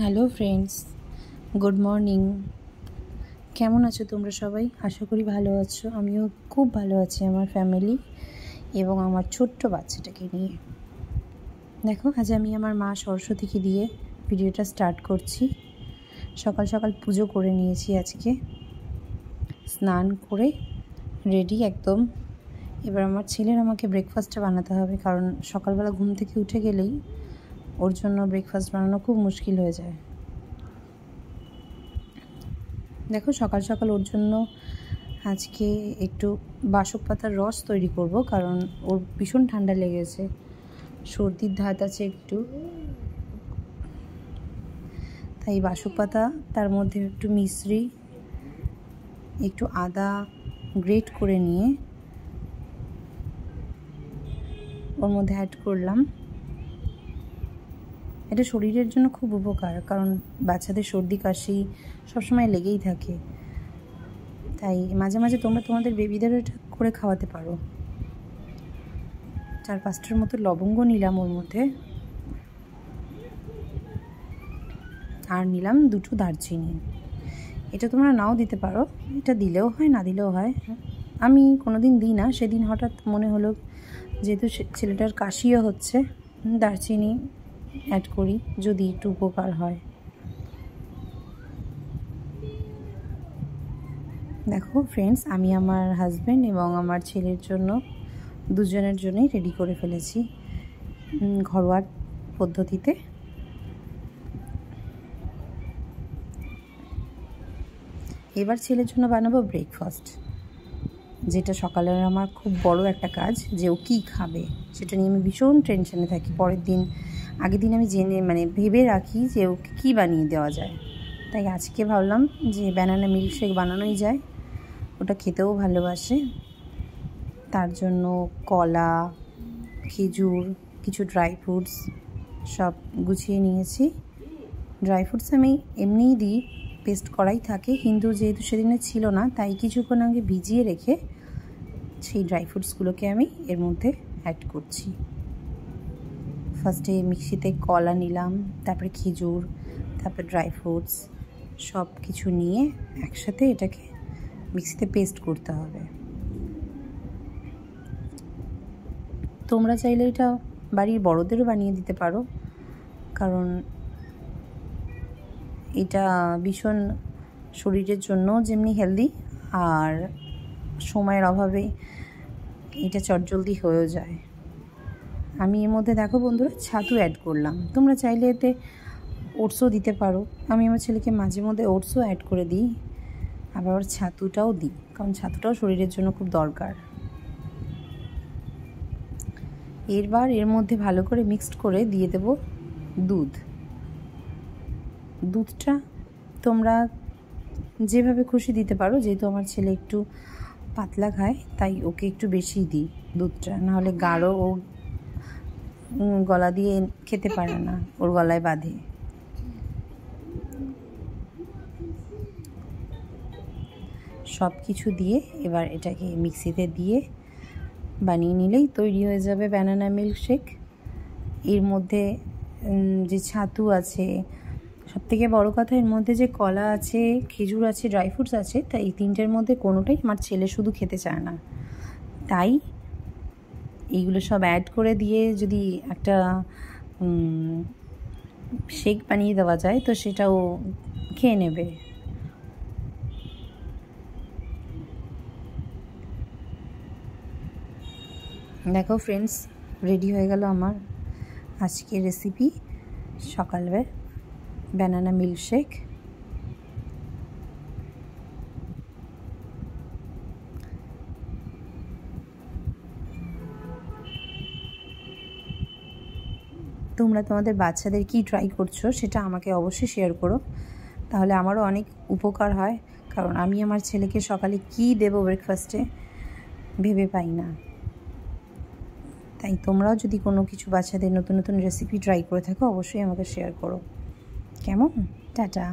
Hello friends, good morning. কেমন আছো তোমরা সবাই? আশা করি ভালো আছো। আমিও খুব ভালো আছি আমার ফ্যামিলি এবং আমার ছোট্ট বাচ্চাটাকে নিয়ে। দেখো, আজ আমি আমার মা সরস্বতীকে দিয়ে ভিডিওটা স্টার্ট করছি। সকাল সকাল পুজো করে নিয়েছি আজকে, স্নান করে রেডি একদম। এবার আমার ছেলের আমাকে ব্রেকফাস্টটা বানাতে হবে, কারণ সকালবেলা ঘুম থেকে উঠে গেলেই ওর জন্য ব্রেকফাস্ট বানানো খুব মুশকিল হয়ে যায়। দেখো, সকাল সকাল ওর জন্য আজকে একটু বাসক পাতার রস তৈরি করব, কারণ ওর ভীষণ ঠান্ডা লেগেছে, সর্দির ধাত আছে একটু। তাই বাসক পাতা, তার মধ্যে একটু মিশ্রি, একটু আদা গ্রেট করে নিয়ে ওর মধ্যে অ্যাড করলাম। এটা শরীরের জন্য খুব উপকার, কারণ বাচ্চাদের সর্দি কাশি সবসময় লেগেই থাকে। তাই মাঝে মাঝে তোমরা তোমাদের বেবিদেরও এটা করে খাওয়াতে পারো। 4-5টার মতো লবঙ্গ নিলাম ওর মধ্যে, আর নিলাম 2টো দারচিনি। এটা তোমরা নাও দিতে পারো, এটা দিলেও হয় না দিলেও হয়। আমি কোনোদিন দিই না, সেদিন হঠাৎ মনে হলো যেহেতু ছেলেটার কাশিও হচ্ছে, দারচিনি অ্যাড করি যদি একটু উপকার হয়। দেখো ফ্রেন্ডস, আমি আমার হাজব্যান্ড এবং আমার ছেলের জন্য দুজনের জন্যই রেডি করে ফেলেছি ঘরোয়া পদ্ধতিতে। এবার ছেলের জন্য বানাবো ব্রেকফাস্ট, যেটা সকালের আমার খুব বড় একটা কাজ, যে ও কী খাবে সেটা নিয়ে আমি ভীষণ টেনশনে থাকি। আগের দিন আমি ভেবে রাখি যে ওকে কী বানিয়ে দেওয়া যায়। তাই আজকে ভাবলাম যে ব্যানানা মিল্কশেক বানানোই যায়, ওটা খেতেও ভালোবাসে। তার জন্য কলা, খেজুর, কিছু ড্রাই ফ্রুটস সব গুছিয়ে নিয়েছি। ড্রাই ফ্রুটস আমি এমনিই দিই, পেস্ট করাই থাকে, কিন্তু যেহেতু সেদিনে ছিল না, তাই কিছুক্ষণ আগে ভিজিয়ে রেখে সেই ড্রাই ফ্রুটসগুলোকে আমি এর মধ্যে অ্যাড করছি। ফার্স্টে মিক্সিতে কলা নিলাম, তারপরে খেজুর, তারপরে ড্রাই ফ্রুটস সব কিছু নিয়ে একসাথে এটাকে মিক্সিতে পেস্ট করতে হবে। তোমরা চাইলে এটা বাড়ির বড়দেরও বানিয়ে দিতে পারো, কারণ এটা ভীষণ শরীরের জন্য যেমনি হেলদি, আর সময়ের অভাবে এটা চটজলদি হয়েও যায়। আমি এর মধ্যে দেখো বন্ধুরা, ছাতু অ্যাড করলাম। তোমরা চাইলে এতে ওটসও দিতে পারো। আমি আমার ছেলেকে মাঝে মধ্যে ওটসও অ্যাড করে দিই, আবার ছাতুটাও দিই, কারণ ছাতুটাও শরীরের জন্য খুব দরকার। এরবার এর মধ্যে ভালো করে মিক্সড করে দিয়ে দেব দুধটা তোমরা যেভাবে খুশি দিতে পারো। যেহেতু আমার ছেলে একটু পাতলা খায়, তাই ওকে একটু বেশি দিই দুধটা, নাহলে গাঢ় ও গলা দিয়ে খেতে পারে না, ওর গলায় বাঁধে। সব কিছু দিয়ে এবার এটাকে মিক্সিতে দিয়ে বানিয়ে নিলেই তৈরি হয়ে যাবে ব্যানানা মিল্কশেক। এর মধ্যে যে ছাতু আছে, সবথেকে বড় কথা এর মধ্যে যে কলা আছে, খেজুর আছে, ড্রাই ফ্রুটস আছে, তাই এই 3টের মধ্যে কোনোটাই আমার ছেলে শুধু খেতে চায় না। তাই এইগুলো সব অ্যাড করে দিয়ে যদি একটা শেক বানিয়ে দেওয়া যায়, তো সেটাও খেয়ে নেবে। দেখো ফ্রেন্ডস, রেডি হয়ে গেল আমার আজকের রেসিপি, সকালবেলা ব্যানানা মিল্কশেক। তোমরা তোমাদের বাচ্চাদের কি ট্রাই করছো সেটা আমাকে অবশ্যই শেয়ার করো, তাহলে আমারও অনেক উপকার হয়, কারণ আমি আমার ছেলেকে সকালে কি দেবো ব্রেকফাস্টে ভেবে পাই না। তাই তোমরাও যদি কোনো কিছু বাচ্চাদের নতুন নতুন রেসিপি ট্রাই করে থাকো, অবশ্যই আমাকে শেয়ার করো। কেমন? টাটা।